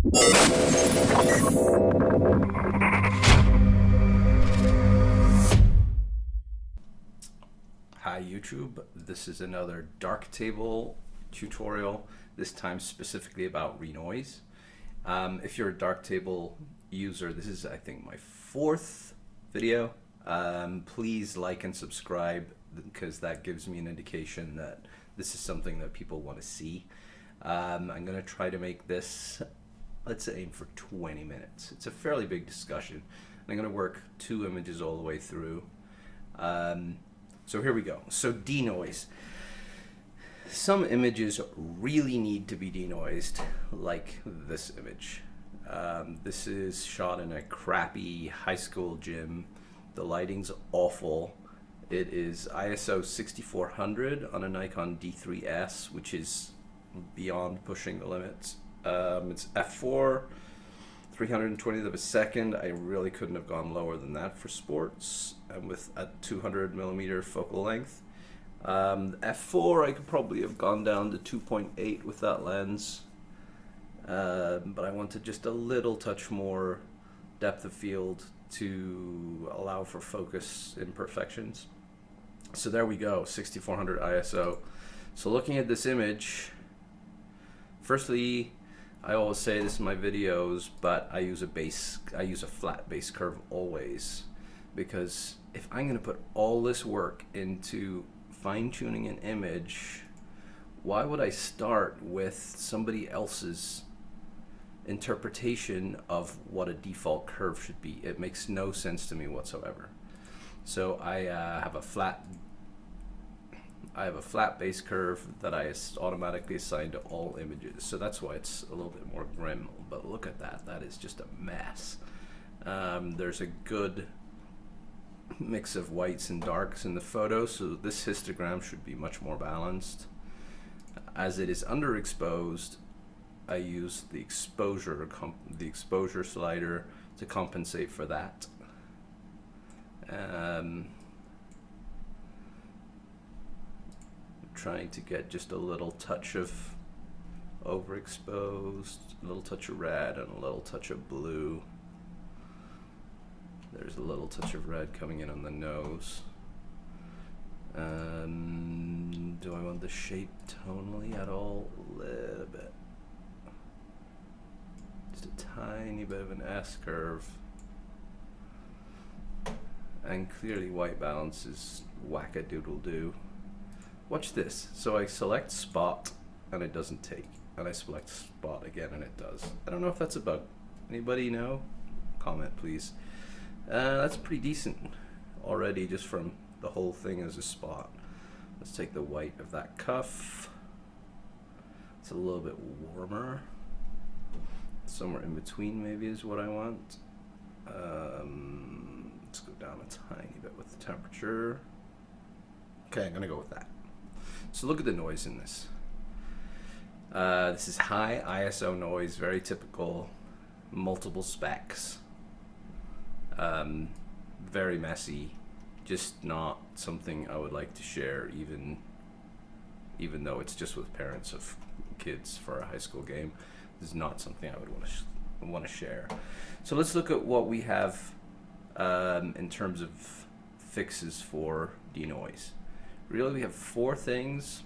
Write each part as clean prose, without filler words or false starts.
Hi YouTube, this is another Darktable tutorial, this time specifically about Denoise. If you're a Darktable user, this is I think my fourth video. Please like and subscribe because that gives me an indication that this is something that people want to see. I'm going to try to make this, let's aim for 20 minutes. It's a fairly big discussion. I'm going to work 2 images all the way through. So here we go. So denoise. Some images really need to be denoised, like this image. This is shot in a crappy high school gym. The lighting's awful. It is ISO 6400 on a Nikon D3S, which is beyond pushing the limits. It's f4, 320th of a second. I really couldn't have gone lower than that for sports, and with a 200mm focal length. f4 I could probably have gone down to 2.8 with that lens, but I wanted just a little touch more depth of field to allow for focus imperfections. So there we go, 6400 ISO. So looking at this image, firstly, I always say this in my videos, but I use a flat base curve always, because if I'm going to put all this work into fine-tuning an image, why would I start with somebody else's interpretation of what a default curve should be? It makes no sense to me whatsoever. So I have a flat base curve that I automatically assign to all images. So that's why it's a little bit more grim. But look at that. That is just a mess. There's a good mix of whites and darks in the photo, so this histogram should be much more balanced. As it is underexposed, I use the exposure slider to compensate for that. Trying to get just a little touch of overexposed, a little touch of red, and a little touch of blue. There's a little touch of red coming in on the nose. Do I want the shape tonally at all? A little bit. Just a tiny bit of an S curve. And clearly white balance is whack-a-doodle-doo. Watch this. So I select spot and it doesn't take, and I select spot again and it does. I don't know if that's a bug. Anybody know? Comment please. That's pretty decent already, just from the whole thing as a spot. Let's take the white of that cuff. It's a little bit warmer. Somewhere in between maybe is what I want. Let's go down a tiny bit with the temperature. Okay, I'm gonna go with that. So look at the noise in this. This is high ISO noise, very typical, multiple specs. Very messy, just not something I would like to share, even though it's just with parents of kids for a high school game. This is not something I would want to share. So let's look at what we have in terms of fixes for denoise. Really, we have 4 things.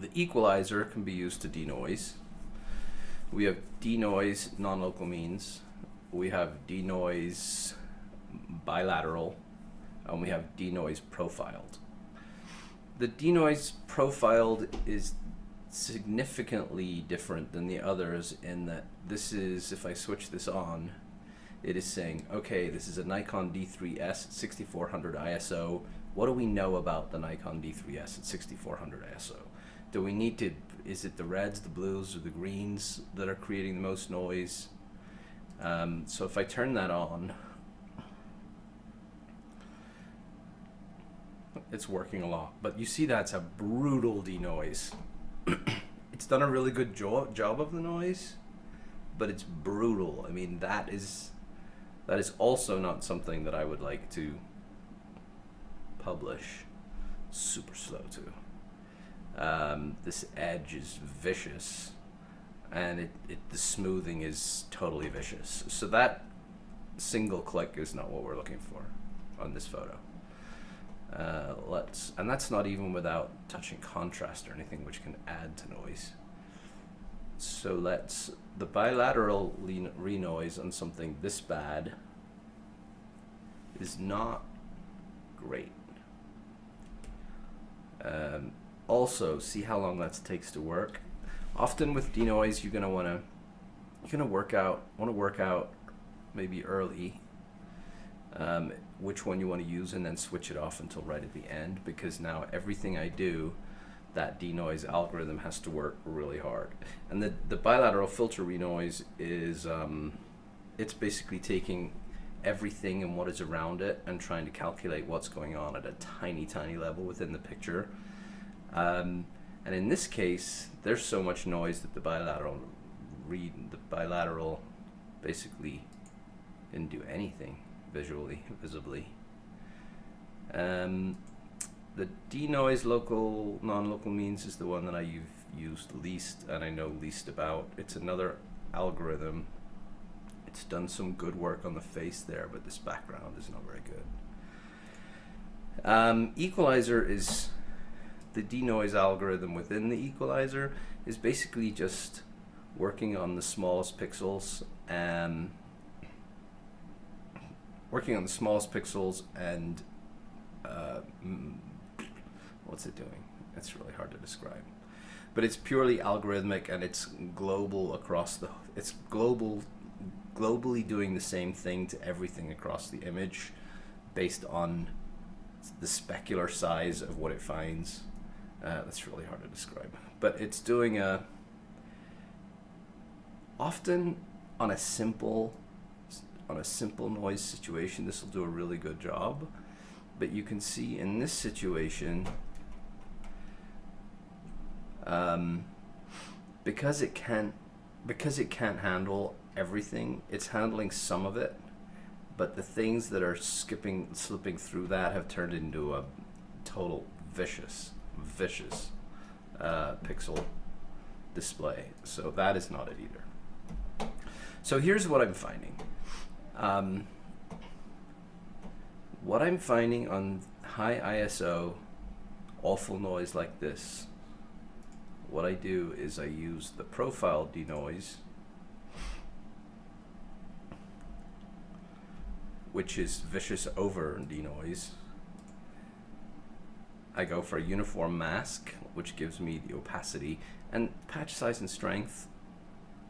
The equalizer can be used to denoise. We have denoise non-local means. We have denoise bilateral, and we have denoise profiled. The denoise profiled is significantly different than the others in that this is, if I switch this on, it is saying, okay, this is a Nikon D3S 6400 ISO. What do we know about the Nikon D3S at 6400 ISO? Do we need to, is it the reds, the blues, or the greens that are creating the most noise? So if I turn that on, it's working a lot. But you see that's a brutal denoise. It's done a really good job of the noise, but it's brutal. I mean, that is also not something that I would like to publish. Super slow too. This edge is vicious. and the smoothing is totally vicious. So that single click is not what we're looking for on this photo. And that's not even without touching contrast or anything, which can add to noise. So the bilateral renoise on something this bad is not great. Also, see how long that takes to work. Often with denoise, you're gonna want to work out maybe early which one you want to use, and then switch it off until right at the end, because now everything I do, that denoise algorithm has to work really hard. And the bilateral filter renoise is it's basically taking everything and what is around it and trying to calculate what's going on at a tiny level within the picture. And in this case, there's so much noise that the bilateral basically didn't do anything visibly. The denoise local, non-local means is the one that I've used least and I know least about. It's another algorithm. It's done some good work on the face there, but this background is not very good. Equalizer is the denoise algorithm within the equalizer, is basically just working on the smallest pixels and what's it doing? It's really hard to describe. But it's purely algorithmic, and it's global across it's globally doing the same thing to everything across the image based on the specular size of what it finds. That's really hard to describe. But it's doing often on a simple noise situation, this will do a really good job. But you can see in this situation, because it can't handle everything, it's handling some of it, but the things that are slipping through that have turned into a total vicious pixel display. So that is not it either. So here's what I'm finding. What I'm finding on high ISO, awful noise like this, what I do is I use the profile denoise, which is vicious over denoise. I go for a uniform mask, which gives me the opacity, and patch size and strength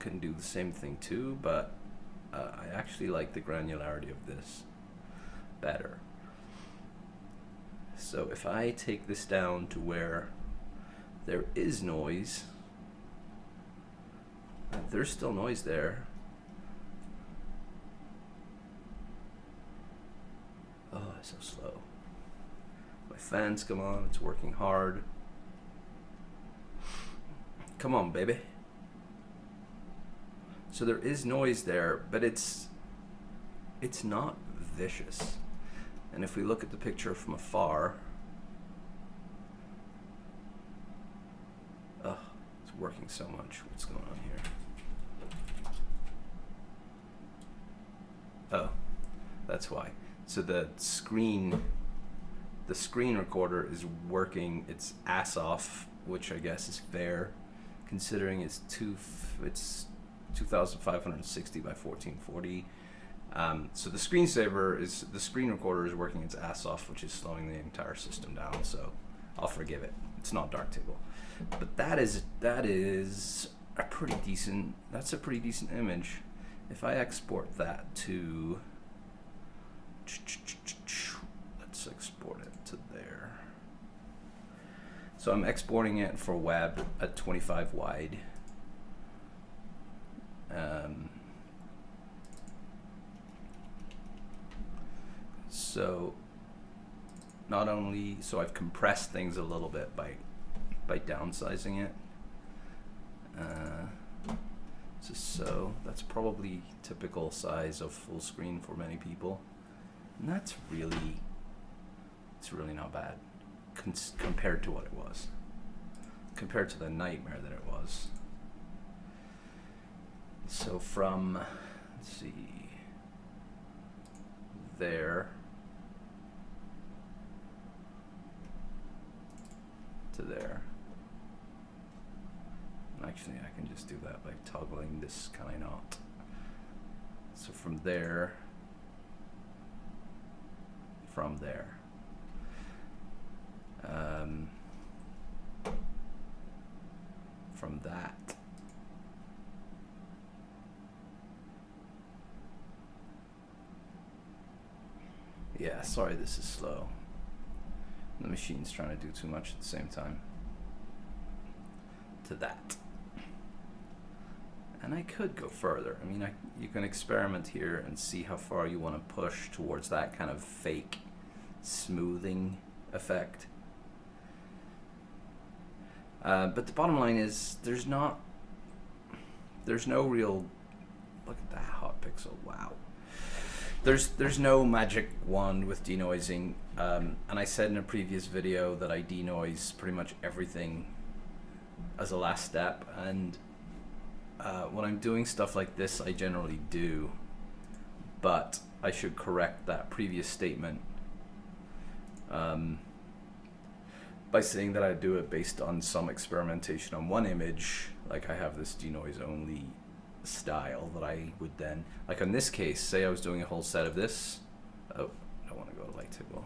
can do the same thing too, but I actually like the granularity of this better. So if I take this down to where there is noise, there's still noise there. Oh, it's so slow. My fans come on, it's working hard. Come on, baby. So there is noise there, but it's not vicious. And if we look at the picture from afar, it's working so much. What's going on here? Oh, that's why. So the screen recorder is working its ass off, which I guess is fair, considering it's 2560 by 1440. So the screen recorder is working its ass off, which is slowing the entire system down. So I'll forgive it. It's not Darktable, but that is a pretty decent. That's a pretty decent image. If I export that to, let's export it to there. So I'm exporting it for web at 25 wide. So not only, so I've compressed things a little bit by downsizing it. So that's probably typical size of full screen for many people, and it's really not bad compared to what it was, compared to the nightmare that it was. So from, let's see, there to there. Actually, I can just do that by toggling this kind of knot. So from there, from there. From that. Yeah, sorry this is slow. The machine's trying to do too much at the same time. To that. And I could go further. I mean, you can experiment here and see how far you want to push towards that kind of fake smoothing effect. But the bottom line is there's no real, look at that hot pixel, wow. There's no magic wand with denoising, and I said in a previous video that I denoise pretty much everything as a last step, and when I'm doing stuff like this I generally do, but I should correct that previous statement by saying that I do it based on some experimentation on one image. Like I have this denoise only style that I would then, like in this case, say I was doing a whole set of this. Oh, I don't want to go to Darktable.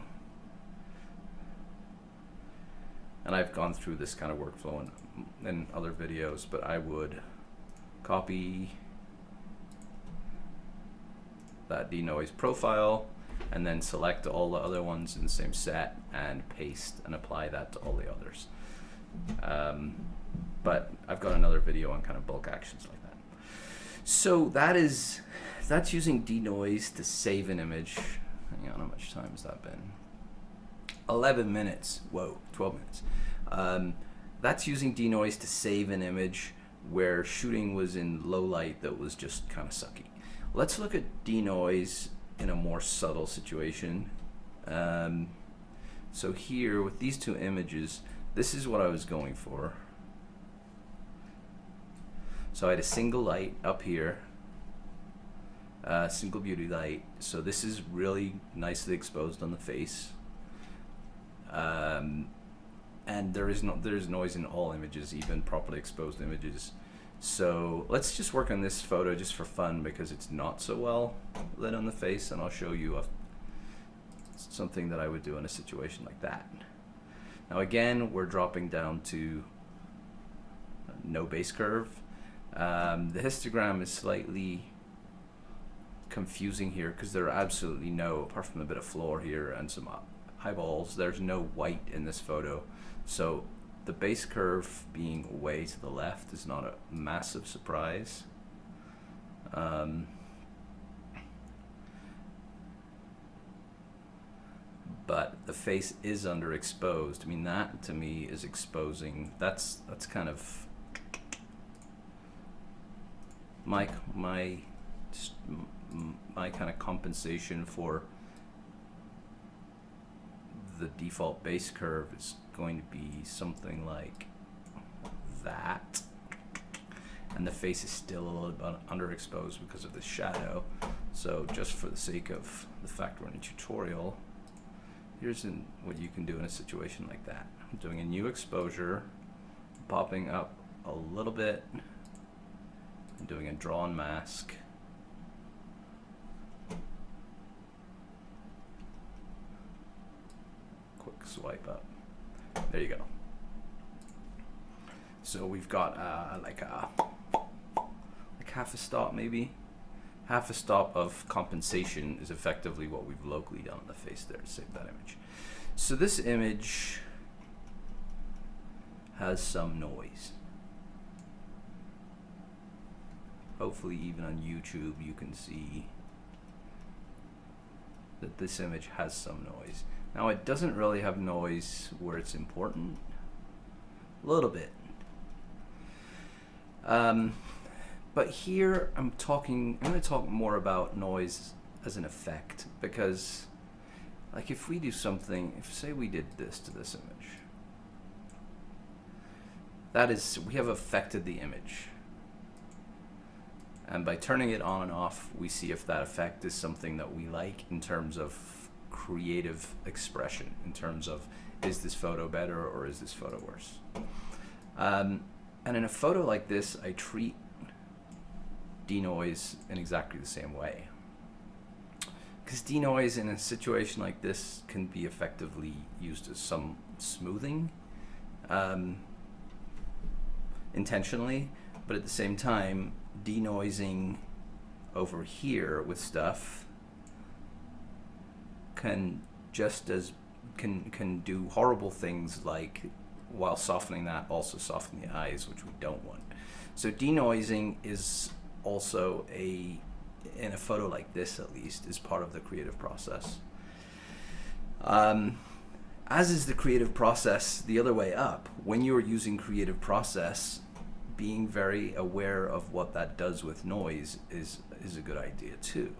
And I've gone through this kind of workflow in other videos, but I would copy that denoise profile and then select all the other ones in the same set and paste and apply that to all the others. But I've got another video on kind of bulk actions like that. So that's using denoise to save an image. Hang on, how much time has that been? 11 minutes. Whoa, 12 minutes. That's using denoise to save an image where shooting was in low light that was just kind of sucky. Let's look at denoise in a more subtle situation. So here with these two images, this is what I was going for. So I had a single light up here, single beauty light. So this is really nicely exposed on the face. And there's noise in all images, even properly exposed images. So let's just work on this photo just for fun because it's not so well lit on the face, and I'll show you something that I would do in a situation like that. Now again, we're dropping down to no base curve. The histogram is slightly confusing here because there are absolutely no, apart from a bit of floor here and some eyeballs, there's no white in this photo. So the base curve being way to the left is not a massive surprise. But the face is underexposed. I mean, that to me is exposing, that's kind of my kind of compensation for the default base curve is going to be something like that, and the face is still a little bit underexposed because of the shadow. So just for the sake of the fact we're in a tutorial, here's what you can do in a situation like that. I'm doing a new exposure, popping up a little bit, and doing a drawn mask. Quick swipe up. There you go. So we've got like half a stop, maybe. Half a stop of compensation is effectively what we've locally done on the face there to save that image. So this image has some noise. Hopefully even on YouTube you can see that this image has some noise. Now it doesn't really have noise where it's important, a little bit. But here I'm going to talk more about noise as an effect, because like if we do something, if say we did this to this image, that is, we have affected the image. And by turning it on and off, we see if that effect is something that we like in terms of creative expression, in terms of, is this photo better or is this photo worse? And in a photo like this, I treat denoise in exactly the same way. Because denoise in a situation like this can be effectively used as some smoothing, intentionally, but at the same time, denoising over here with stuff can do horrible things, like while softening that, also soften the eyes, which we don't want. So denoising is also in a photo like this, at least, is part of the creative process. As is the creative process the other way up. When you're using creative process, being very aware of what that does with noise is a good idea too.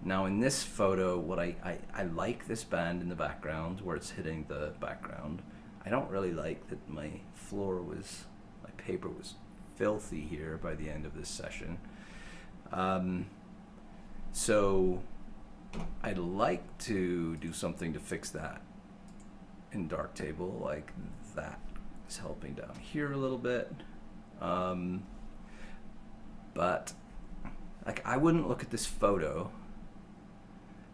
Now in this photo, what I like this band in the background where it's hitting the background. I don't really like that my paper was filthy here by the end of this session. So I'd like to do something to fix that in Darktable, like that is helping down here a little bit. But like, I wouldn't look at this photo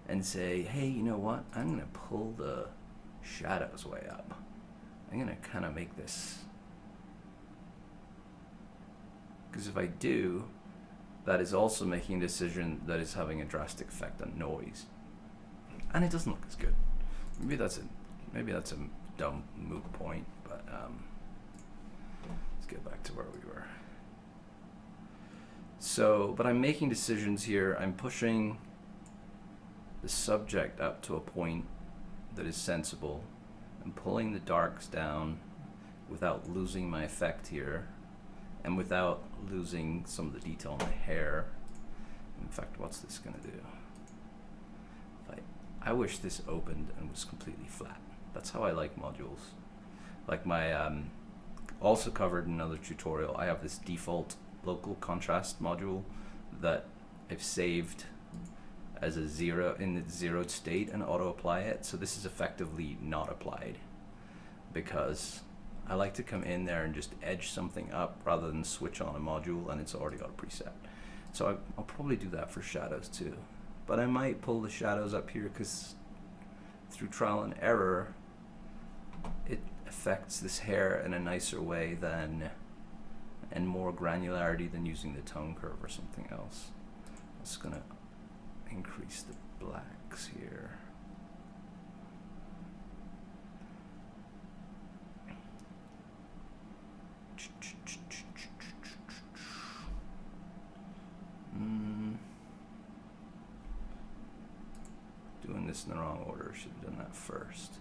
and say, hey, you know what? I'm gonna pull the shadows way up. I'm gonna kind of make this, because if I do, that is also making a decision that is having a drastic effect on noise, and it doesn't look as good. Maybe that's a dumb moot point, but let's get back to where we were. So, but I'm making decisions here. I'm pushing the subject up to a point that is sensible. I'm pulling the darks down without losing my effect here, and without losing some of the detail in my hair. In fact, what's this gonna do? I wish this opened and was completely flat. That's how I like modules. Like my, also covered in another tutorial, I have this default local contrast module that I've saved as a zero in the zeroed state and auto apply it. So this is effectively not applied, because I like to come in there and just edge something up rather than switch on a module and it's already got a preset. So I'll probably do that for shadows too. But I might pull the shadows up here because through trial and error, it affects this hair in a nicer way than, and more granularity than using the tone curve or something else. I'm just gonna increase the blacks here. Doing this in the wrong order. Should have done that first.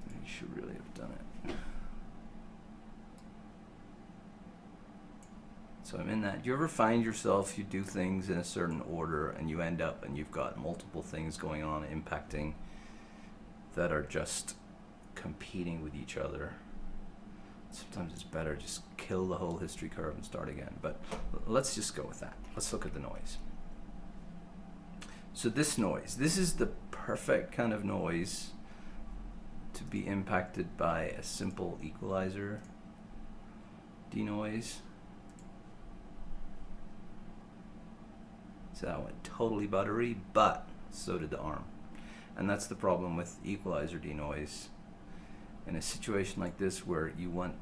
You should really have done it. So I'm in that. Do you ever find yourself, you do things in a certain order and you end up and you've got multiple things going on impacting that are just competing with each other? Sometimes it's better just kill the whole history curve and start again. But let's just go with that. Let's look at the noise. So this noise, this is the perfect kind of noise to be impacted by a simple equalizer denoise. So that went totally buttery, but so did the arm. And that's the problem with equalizer denoise. In a situation like this where you want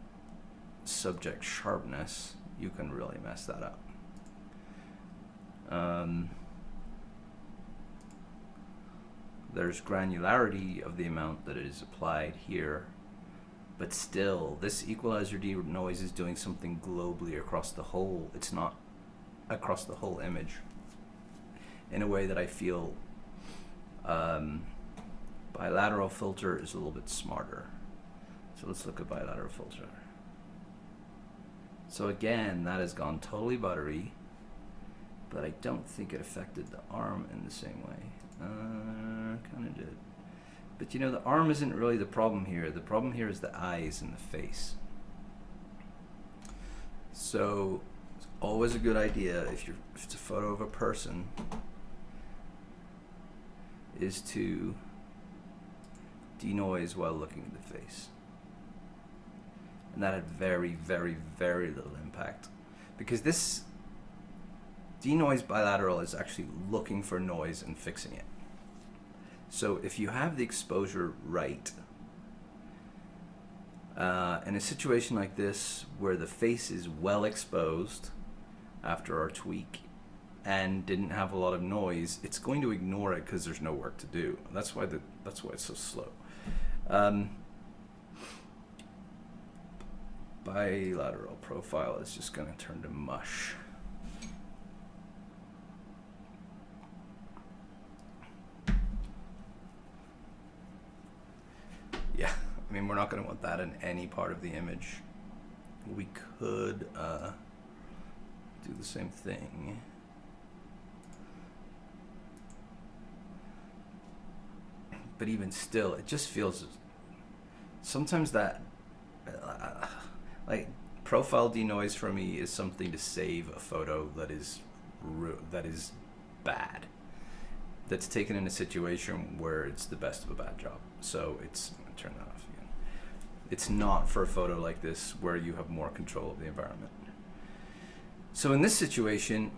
subject sharpness, you can really mess that up. There's granularity of the amount that is applied here, but still, this equalizer denoise is doing something globally across the whole. It's not across the whole image in a way that I feel bilateral filter is a little bit smarter. So let's look at bilateral filter. So again, that has gone totally buttery, but I don't think it affected the arm in the same way. Kind of did. But you know, the arm isn't really the problem here. The problem here is the eyes and the face. So it's always a good idea if it's a photo of a person is to denoise while looking at the face. And that had very, very, very little impact, because this denoise bilateral is actually looking for noise and fixing it. So if you have the exposure right, in a situation like this where the face is well exposed after our tweak and didn't have a lot of noise, it's going to ignore it because there's no work to do. That's why it's so slow. Bilateral profile is just going to turn to mush. Yeah, I mean, we're not going to want that in any part of the image. We could do the same thing. But even still, it just feels, sometimes that, like, profile denoise for me is something to save a photo that is bad, that's taken in a situation where it's the best of a bad job. So it's, I'm gonna turn that off again. It's not for a photo like this where you have more control of the environment. So in this situation,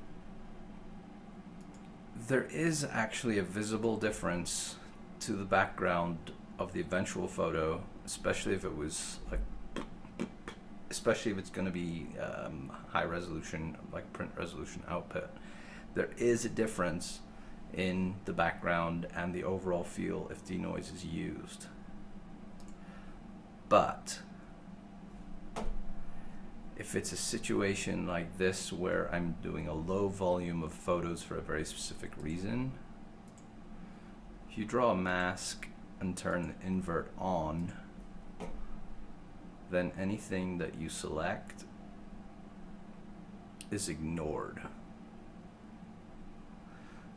there is actually a visible difference to the background of the eventual photo, especially if it was like, especially if it's going to be high resolution, like print resolution output. There is a difference in the background and the overall feel if denoise is used. But if it's a situation like this where I'm doing a low volume of photos for a very specific reason, if you draw a mask and turn the invert on, then anything that you select is ignored.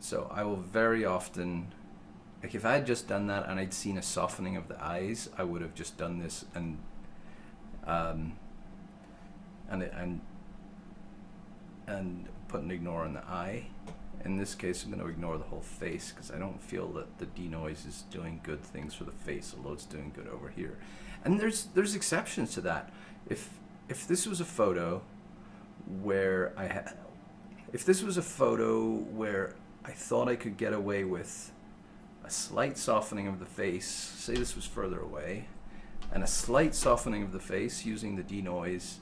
So I will very often, like if I had just done that and I'd seen a softening of the eyes, I would have just done this and put an ignore on the eye. In this case, I'm going to ignore the whole face because I don't feel that the denoise is doing good things for the face, although it's doing good over here. And there's exceptions to that. If this was a photo where if this was a photo where I thought I could get away with a slight softening of the face, say this was further away, and a slight softening of the face using the denoise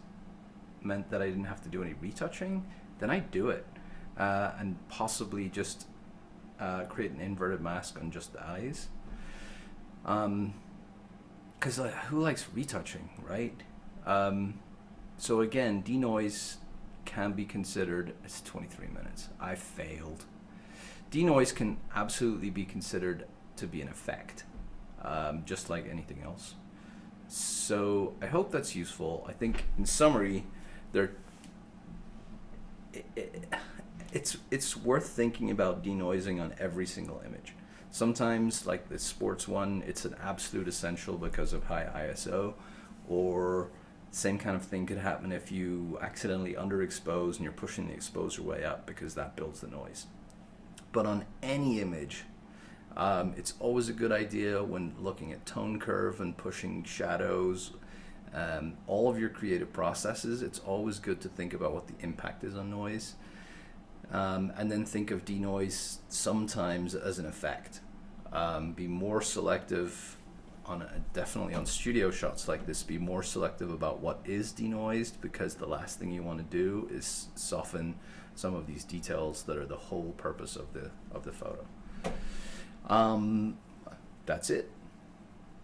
meant that I didn't have to do any retouching, then I'd do it. And possibly just create an inverted mask on just the eyes. Because who likes retouching, right? So again, denoise can be considered, it's 23 minutes, I failed. Denoise can absolutely be considered to be an effect, just like anything else. So I hope that's useful. I think in summary, it's worth thinking about denoising on every single image. Sometimes, like the sports one, it's an absolute essential because of high ISO, or same kind of thing could happen if you accidentally underexpose and you're pushing the exposure way up because that builds the noise. But on any image, it's always a good idea when looking at tone curve and pushing shadows, all of your creative processes, it's always good to think about what the impact is on noise. And then think of denoise sometimes as an effect. Be more selective definitely on studio shots like this, be more selective about what is denoised, because the last thing you want to do is soften some of these details that are the whole purpose of the photo. That's it.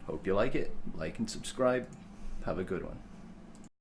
Hope you like it. Like and subscribe. Have a good one.